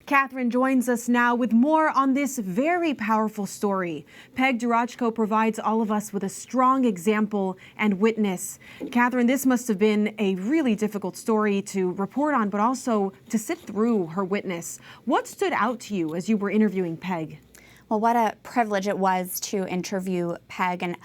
Catherine joins us now with more on this very powerful story. Peg Durachko provides all of us with a strong example and witness. Catherine, this must have been a really difficult story to report on, but also to sit through her witness. What stood out to you as you were interviewing Peg? Well, what a privilege it was to interview Peg, and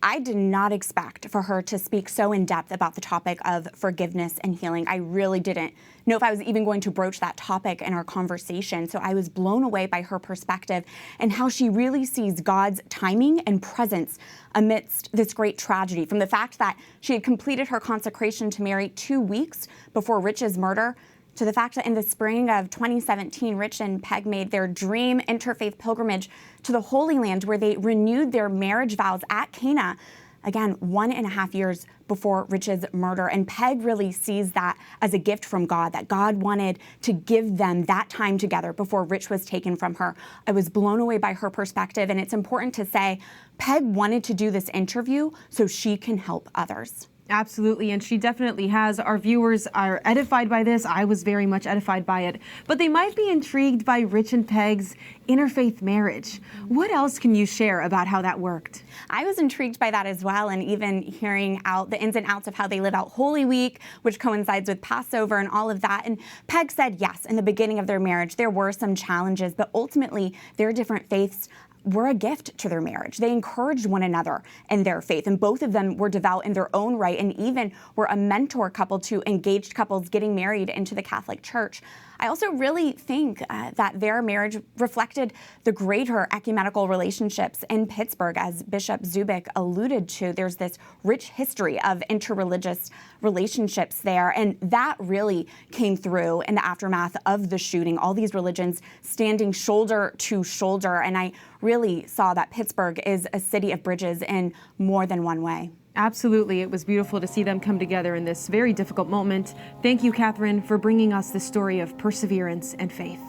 I did not expect for her to speak so in depth about the topic of forgiveness and healing. I really didn't know if I was even going to broach that topic in our conversation. So I was blown away by her perspective and how she really sees God's timing and presence amidst this great tragedy. From the fact that she had completed her consecration to Mary 2 weeks before Rich's murder, to the fact that in the spring of 2017, Rich and Peg made their dream interfaith pilgrimage to the Holy Land, where they renewed their marriage vows at Cana, again, 1.5 years before Rich's murder. And Peg really sees that as a gift from God, that God wanted to give them that time together before Rich was taken from her. I was blown away by her perspective, and it's important to say Peg wanted to do this interview so she can help others. Absolutely, and she definitely has. Our viewers are edified by this. I was very much edified by it. But they might be intrigued by Rich and Peg's interfaith marriage. What else can you share about how that worked? I was intrigued by that as well, and even hearing out the ins and outs of how they live out Holy Week, which coincides with Passover and all of that. And Peg said, yes, in the beginning of their marriage, there were some challenges, but ultimately their different faiths were a gift to their marriage. They encouraged one another in their faith, and both of them were devout in their own right and even were a mentor couple to engaged couples getting married into the Catholic Church. I also really think that their marriage reflected the greater ecumenical relationships in Pittsburgh. As Bishop Zubik alluded to, there's this rich history of interreligious relationships there, and that really came through in the aftermath of the shooting, all these religions standing shoulder to shoulder, and I really saw that Pittsburgh is a city of bridges in more than one way. Absolutely. It was beautiful to see them come together in this very difficult moment. Thank you, Catherine, for bringing us the story of perseverance and faith.